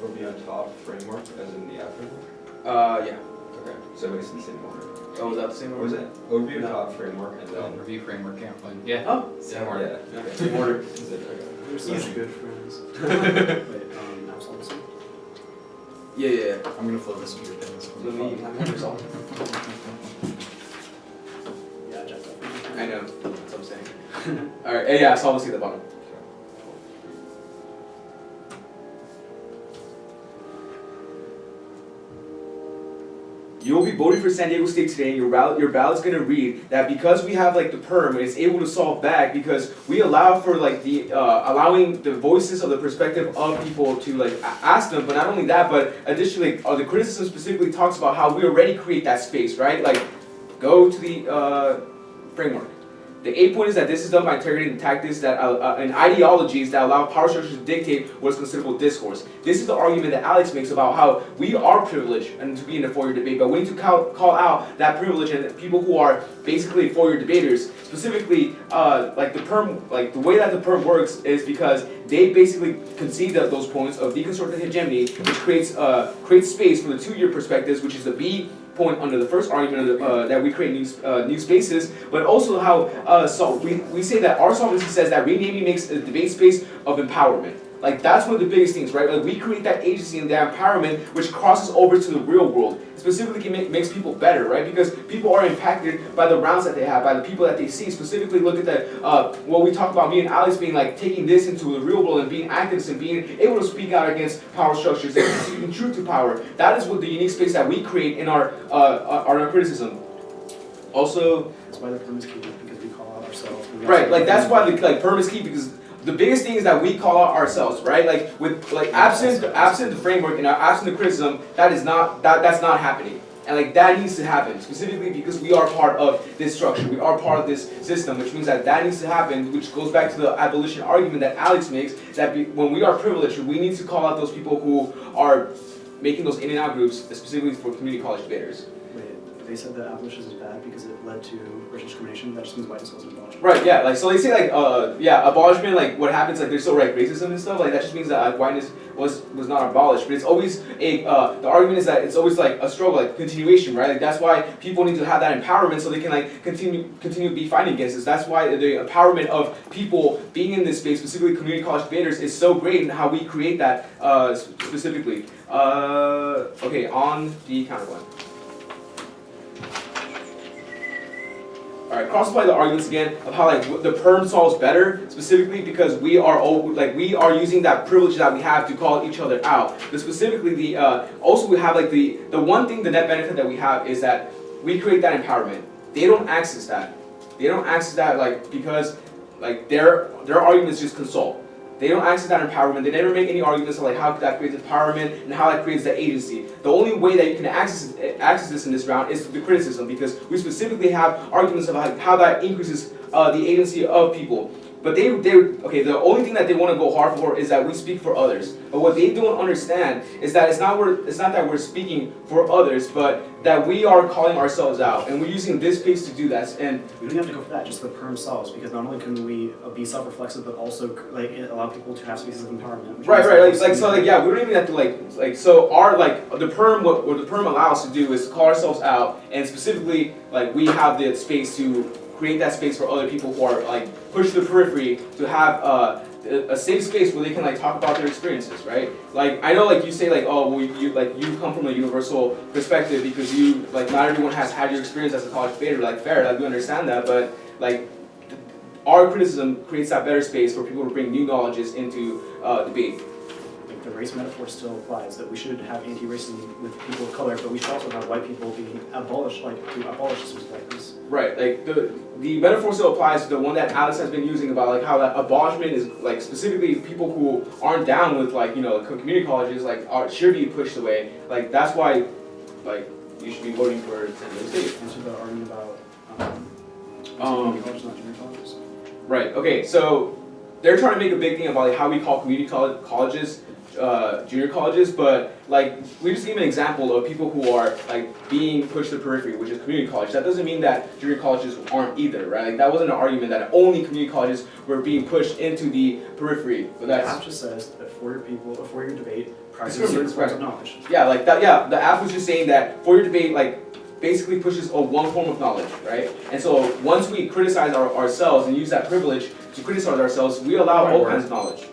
Will be on top framework as in the app framework? Yeah. Okay, so it's the same order. Oh, was that the same What was order? it? Overview, No. top framework, and Oh, then. review framework counterplan. Yeah. Oh, Same order. Yeah. okay, same order. Is it? Okay. We're such Easy. good friends. Wait, absolutely. Yeah. I'm gonna flow this into your things. So me, I'm yourself. Yeah, I checked that. I know. That's what I'm saying. All right. Yeah. So I'll see the bottom. You'll be voting for San Diego State today, and your ballot's gonna read that because we have like the perm, it's able to solve back because we allow for like the allowing the voices of the perspective of people to like ask them. But not only that, but additionally, the criticism specifically talks about how we already create that space, right? Like, go to the framework. The 8 point is that this is done by integrating the tactics that and ideologies that allow power structures to dictate what is considerable discourse. This is the argument that Alex makes about how we are privileged and to be in a four-year debate, but we need to call out that privilege and people who are basically four-year debaters. Specifically, like the perm, like the way that the perm works is because they basically concede that those points of deconstructed hegemony, which creates space for the 2-year perspectives, which is the B point under the first argument of the, that we create new spaces, but also how so we say that our solvency says that renaming makes a debate space of empowerment. Like, that's one of the biggest things, right? Like, we create that agency and that empowerment which crosses over to the real world. Specifically makes people better, right? Because people are impacted by the rounds that they have, by the people that they see. Specifically, look at that, what we talk about, me and Alex being like taking this into the real world and being activists and being able to speak out against power structures and speaking truth to power. That is what the unique space that we create in our criticism. Also, That's why the perm is key, because we call out ourselves. We right, also- like that's why the like perm is key, because the biggest thing is that we call out ourselves, right? Like with like absent the framework and absent the criticism, that's not happening. And like that needs to happen, specifically because we are part of this structure, we are part of this system, which means that needs to happen, which goes back to the abolition argument that Alex makes, that when we are privileged, we need to call out those people who are making those in and out groups, specifically for community college debaters. Wait, they said that abolition is bad because it led to racial discrimination. That just means whiteness wasn't abolished. Right, yeah, like, so they say, like, abolishment, like, what happens, like, there's still, like, racism and stuff, like, that just means that whiteness was not abolished, but it's always the argument is that it's always, like, a struggle, like, continuation, right? Like, that's why people need to have that empowerment so they can, like, continue to be fighting against this. That's why the empowerment of people being in this space, specifically community college debaters, is so great in how we create that, specifically. Okay, on the counterpoint. Alright, cross-apply the arguments again of how like the perm solves better, specifically because we are using that privilege that we have to call each other out. But specifically the also we have like the one thing, the net benefit that we have is that we create that empowerment. They don't access that. They don't access that like because like their arguments just consult. They don't access that empowerment. They never make any arguments of like how that creates empowerment and how that creates that agency. The only way that you can access this in this round is through the criticism, because we specifically have arguments about how that increases the agency of people. But the only thing that they want to go hard for is that we speak for others. But what they don't understand is that it's not that we're speaking for others, but that we are calling ourselves out, and we're using this space to do that. And We don't have to go for that, just the perm solves, because not only can we be self-reflexive, but also like allow people to have spaces of empowerment. which right, means like so, like yeah, we don't even have to like so our like the perm what the perm allows us to do is to call ourselves out, and specifically like we have the space to create that space for other people who are like pushed to the periphery to have a safe space where they can like talk about their experiences, right? Like I know like you say like oh well, you come from a universal perspective because you like not everyone has had your experience as a college debater, like fair, like we understand that, but like our criticism creates that better space for people to bring new knowledges into debate. Like the race metaphor still applies, that we should have anti-racism with people of color, but we should also have white people being abolished, like to abolish this perspectives. Right, like the metaphor still applies to the one that Alex has been using about like how that abolishment is like specifically people who aren't down with like community colleges like should be pushed away. Like that's why like you should be voting for San Diego State. Answer the argument about Um, colleges, not junior colleges. Right. Okay. So they're trying to make a big thing about like how we call community colleges junior colleges, but like we just gave an example of people who are like being pushed to the periphery, which is community college. That doesn't mean that junior colleges aren't either, right? Like that wasn't an argument that only community colleges were being pushed into the periphery. But The that's app just says that a four-year debate prizes Discriminate, certain forms of right. knowledge. yeah, like that. Yeah, the app was just saying that for your debate, like basically pushes one form of knowledge, right? And so once we criticize ourselves and use that privilege to criticize ourselves, we allow all kinds of knowledge.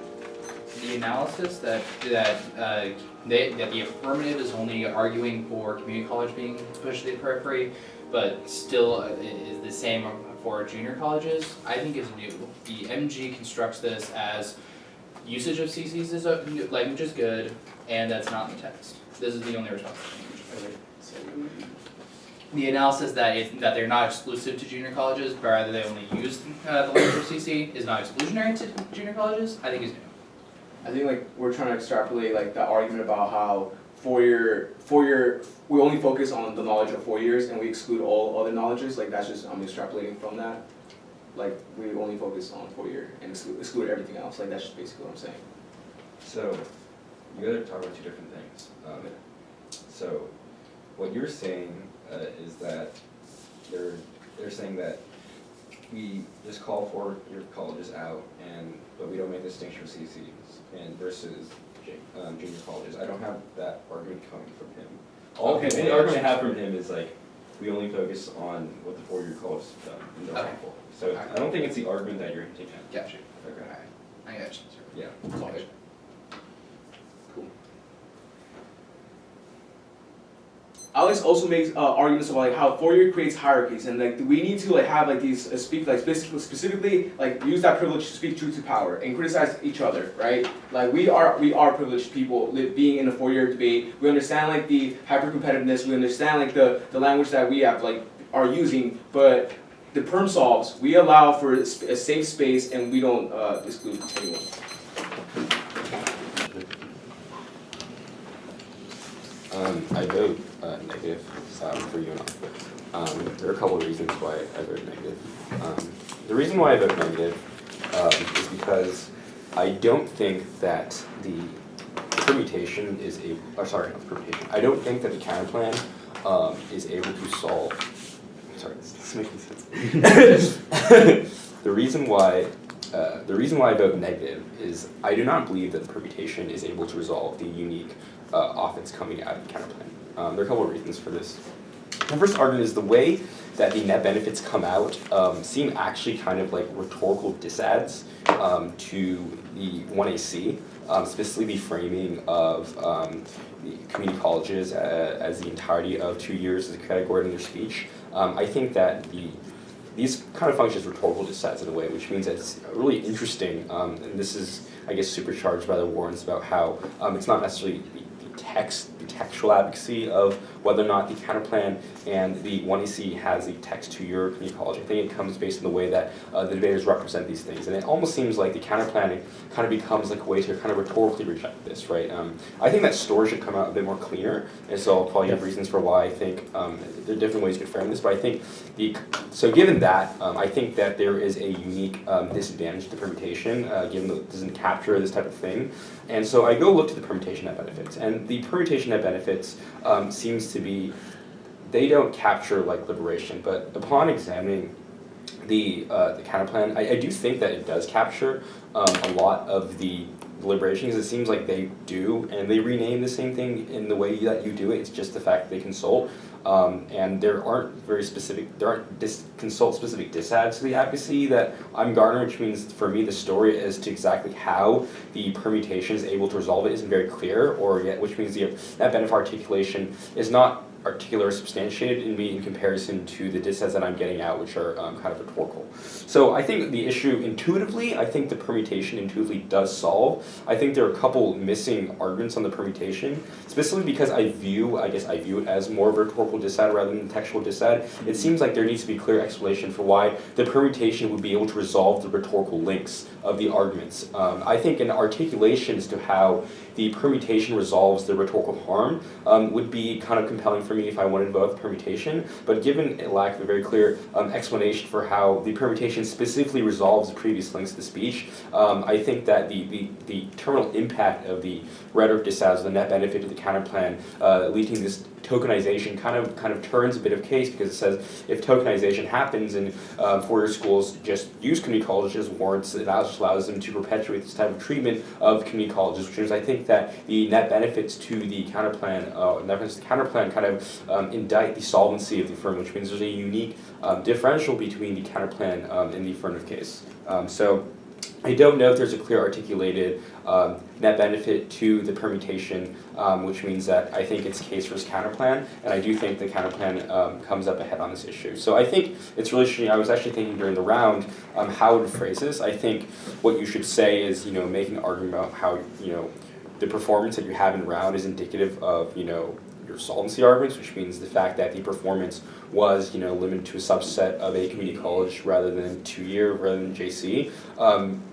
The analysis that the affirmative is only arguing for community college being pushed to the periphery, but still is the same for junior colleges, I think is new. The MG constructs this as usage of CCs is language is good, and that's not in the text. This is the only response. The analysis that they're not exclusive to junior colleges, but rather they only use the language of CC is not exclusionary to junior colleges, I think is new. I think like we're trying to extrapolate like the argument about how four-year we only focus on the knowledge of 4 years and we exclude all other knowledges. Like that's just I'm extrapolating from that. Like we only focus on 4 year and exclude everything else. Like that's just basically what I'm saying. So, you gotta talk about two different things. So, what you're saying is that they're saying that we just call for your colleges out, but we don't make a distinction with CCs and versus junior colleges. I don't have that argument coming from him. Okay, The only argument I have from him is like we only focus on what the 4-year college has done and they're Okay. harmful. So I don't think it's the argument that you're taking. Gotcha. Okay. I got you. Yeah. Okay. Alex also makes arguments about like how 4 year creates hierarchies and like we need to like have like these speak like specifically like use that privilege to speak truth to power and criticize each other, right? Like we are privileged people being in a 4 year debate. We understand like the hyper competitiveness. We understand like the language that we have like are using, but the perm solves we allow for a safe space and we don't exclude anyone. I vote negative for you and I. There are a couple of reasons why I vote negative. The reason why I vote negative is because I don't think that the permutation is not permutation. I don't think that the counterplan is able to solve. Sorry, this doesn't make any sense. The reason why I vote negative is I do not believe that the permutation is able to resolve the unique offense coming out of the counterplan. There are a couple of reasons for this. The first argument is the way that the net benefits come out seem actually kind of like rhetorical disads to the 1AC, specifically the framing of the community colleges as the entirety of 2 years as a category in their speech. I think that these kind of function as rhetorical disads in a way, which means that it's really interesting, and this is, I guess, supercharged by the warrants about how it's not necessarily the textual advocacy of whether or not the counterplan and the 1AC has the text to your community college. I think it comes based on the way that the debaters represent these things. And it almost seems like the counterplanning kind of becomes like a way to kind of rhetorically reject this, right? I think that story should come out a bit more cleaner, and so I'll probably have reasons for why I think there are different ways you could frame this, but I think so given that, I think that there is a unique disadvantage to permutation, given that it doesn't capture this type of thing. And so I go look to the permutation net benefits, and the permutation net benefits seems to be, they don't capture like liberation, but upon examining the counterplan, I do think that it does capture a lot of the liberation, because it seems like they do, and they rename the same thing in the way that you do it. It's just the fact that they consult, and there aren't consult specific disads to the advocacy that I'm garnering, which means for me the story as to exactly how the permutation is able to resolve it isn't very clear, which means that benefit articulation is not articulate or substantiated in comparison to the disads that I'm getting out, which are kind of rhetorical. So I think the issue intuitively, I think the permutation intuitively does solve. I think there are a couple missing arguments on the permutation, specifically because I view it as more of a rhetorical disad rather than a textual disad. It seems like there needs to be clear explanation for why the permutation would be able to resolve the rhetorical links of the arguments. I think an articulation as to how the permutation resolves the rhetorical harm would be kind of compelling for me if I wanted to vote the permutation. But given a lack of a very clear explanation for how the permutation specifically resolves the previous links to the speech, I think that the terminal impact of the rhetoric dissatisfies the net benefit to the counterplan, leading to this tokenization kind of turns a bit of case, because it says if tokenization happens and four-year schools just use community colleges as warrants, it allows them to perpetuate this type of treatment of community colleges, which is, I think, that the net benefits to the counterplan, kind of indict the solvency of the firm, which means there's a unique differential between the counterplan and the affirmative case. So I don't know if there's a clear articulated net benefit to the permutation, which means that I think it's case versus counterplan, and I do think the counterplan comes up ahead on this issue. So I think it's really interesting. I was actually thinking during the round how to phrase this. I think what you should say is, making an argument about how, the performance that you have in round is indicative of, your solvency arguments, which means the fact that the performance was, limited to a subset of a community college rather than 2-year, rather than JC,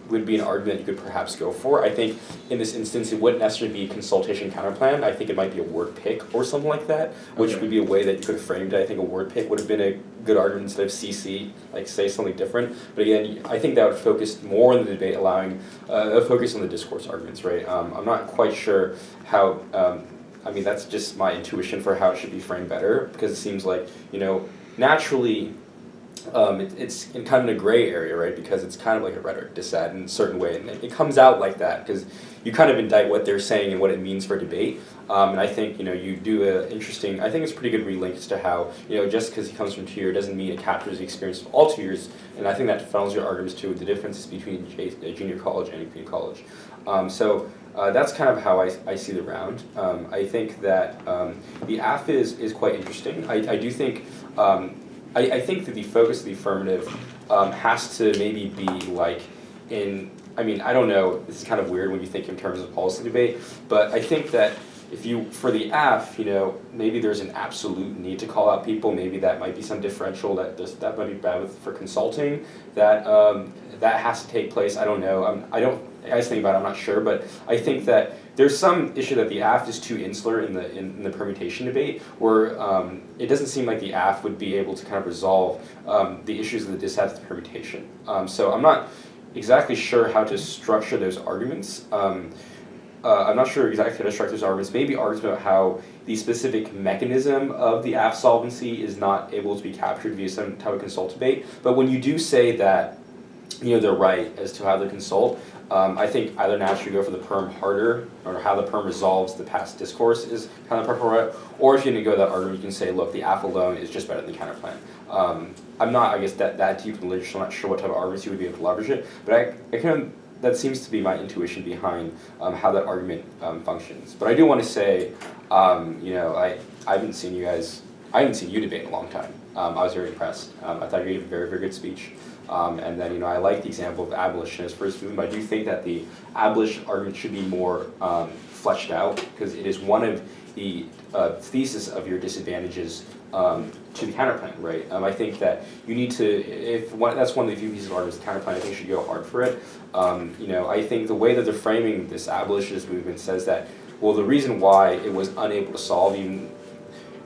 would be an argument you could perhaps go for. I think in this instance, it wouldn't necessarily be consultation counterplan. I think it might be a word pick or something like that, which would be a way that you could have framed it. I think a word pick would have been a good argument instead of CC, like say something different. But again, I think that would focus more on the debate, allowing a focus on the discourse arguments, right? I'm not quite sure how, that's just my intuition for how it should be framed better, because it seems like, naturally, it's in kind of a gray area, right? Because it's kind of like a rhetoric dissent in a certain way, and it comes out like that because you kind of indict what they're saying and what it means for debate. And I think you do an interesting. I think it's a pretty good relink as to how just because he comes from 2 year doesn't mean it captures the experience of all 2 years. And I think that funnels your arguments to the differences between a junior college and a community college. So that's kind of how I see the round. I think that the AF is quite interesting. I do think. I think that the focus of the affirmative has to maybe be like in, I don't know, this is kind of weird when you think in terms of policy debate, but I think that if for the AF, maybe there's an absolute need to call out people, maybe that might be some differential that might be bad for consulting, that has to take place, I don't know, I was thinking about it, I'm not sure, but I think that there's some issue that the AF is too insular in the permutation debate, where it doesn't seem like the AF would be able to kind of resolve the issues of the dissatisfied permutation. So I'm not exactly sure how to structure those arguments. I'm not sure exactly how to structure those arguments. Maybe arguments about how the specific mechanism of the AF solvency is not able to be captured via some type of consult debate. But when you do say that they're right as to how they consult, I think either naturally go for the perm harder, or how the perm resolves the past discourse is kind of the proper route, or if you're going to go that argument, you can say, look, the AF alone is just better than the counterplan. I'm not, I guess, that deep in the literature, I'm not sure what type of arguments you would be able to leverage it, but that seems to be my intuition behind how that argument functions. But I do want to say, I haven't seen you debate in a long time. I was very impressed. I thought you gave a very, very good speech. And then, I like the example of abolitionist first movement, but I do think that the abolition argument should be more fleshed out, because it is one of the thesis of your disadvantages to the counterplan, right? I think that you need to, that's one of the few pieces of arguments the counterplan, I think, should go hard for it. I think the way that they're framing this abolitionist movement says that, well, the reason why it was unable to solve even.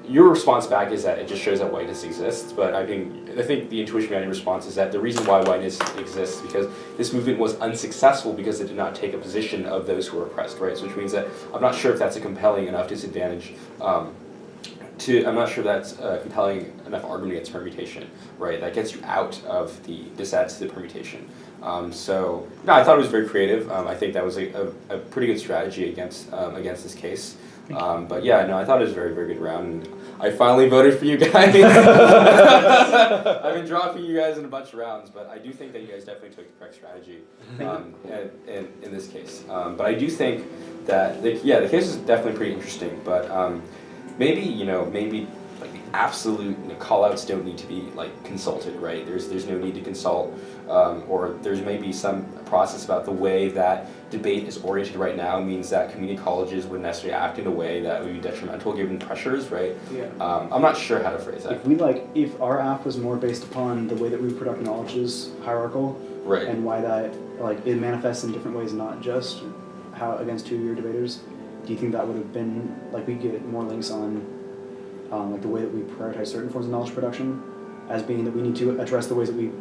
Your response back is that it just shows that whiteness exists, but I think the intuition behind your response is that the reason why whiteness exists is because this movement was unsuccessful because it did not take a position of those who were oppressed, right? So which means that I'm not sure if that's a compelling enough disadvantage I'm not sure that's a compelling enough argument against permutation, right? That gets you out of this adds to the permutation. So I thought it was very creative. I think that was a pretty good strategy against this case. But yeah, no, I thought it was a very, very good round. And I finally voted for you guys. I've been dropping you guys in a bunch of rounds, but I do think that you guys definitely took the correct strategy in this case. But I do think that the case is definitely pretty interesting. But maybe like the absolute call-outs don't need to be like consulted, right? There's no need to consult, or there's maybe some process about the way that debate is oriented right now means that community colleges wouldn't necessarily act in a way that would be detrimental given pressures, right? Yeah. I'm not sure how to phrase that. If our app was more based upon the way that we put up knowledge is hierarchical, Right. and why that it manifests in different ways, not just how against 2-year debaters, do you think that would have been, like, we get more links on like the way that we prioritize certain forms of knowledge production as being that we need to address the ways that we,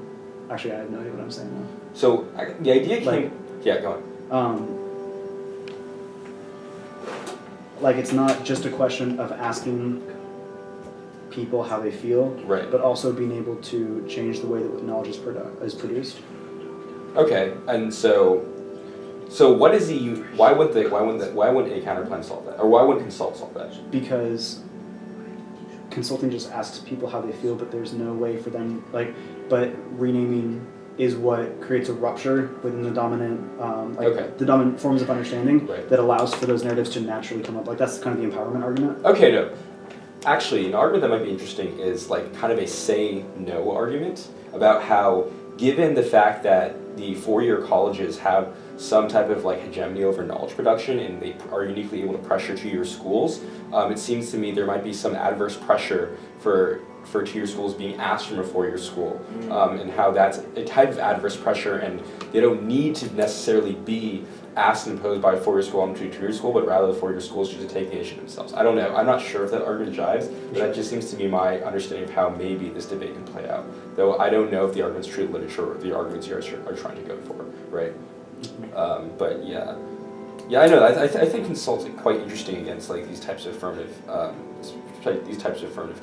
actually I have no idea what I'm saying now. So the idea came, Like- yeah, go on. Like it's not just a question of asking people how they feel, Right. but also being able to change the way that knowledge is produced. Okay, and so what is why wouldn't a counterplan solve that, or why wouldn't consult solve that? Because consulting just asks people how they feel, but there's no way for them, like, but renaming is what creates a rupture within the dominant, the dominant forms of understanding that allows for those narratives to naturally come up. Like that's kind of the empowerment argument. Okay, no. Actually, an argument that might be interesting is like kind of a say no argument about how, given the fact that the 4-year colleges have some type of like hegemony over knowledge production and they are uniquely able to pressure 2-year schools, it seems to me there might be some adverse pressure for 2-year schools being asked from a 4-year school, and how that's a type of adverse pressure, and they don't need to necessarily be asked and imposed by a 4-year school onto a 2-year school, but rather the 4-year schools choose to take the initiative themselves. I don't know. I'm not sure if that argument jives, but that just seems to be my understanding of how maybe this debate can play out. Though I don't know if the argument's true literature or the arguments you are trying to go for, right? But yeah, I know. I think consult's quite interesting against like these types of affirmative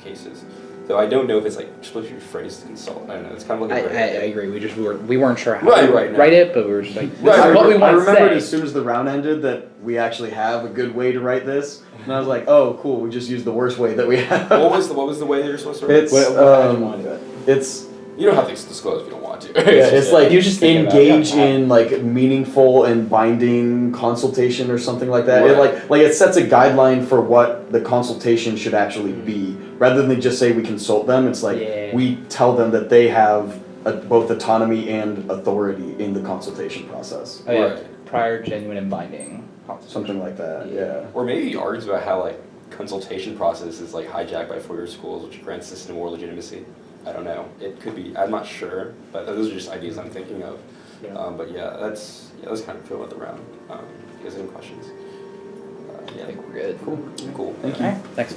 cases. Though I don't know if it's like supposed to be phrased to consult. I don't know. It's kind of like I agree. We weren't sure how Right, to right, no. write it, but we were just like, this I is what we want to remembered say. as soon as the round ended that we actually have a good way to write this, and I was like, oh, cool. We just used the worst way that we have. What was the way that you're supposed to write? It's How'd you want to do it? it's You don't have to disclose if you don't want to. yeah, it's like You just think about engage it, yeah. in like meaningful and binding consultation or something like that. It Right. like it sets a guideline for what the consultation should actually be, rather than just say we consult them. It's like Yeah. we tell them that they have both autonomy and authority in the consultation process, Oh, yeah. Right. Prior, genuine, and binding. something like that. Yeah. Or maybe he argues about how like consultation process is like hijacked by 4-year schools, which grants the system more legitimacy. I don't know. It could be. I'm not sure, but those are just ideas I'm thinking of. Yeah. But yeah, that's kind of feel about the round. You guys have any questions? I think we're good. Cool. All right, thanks.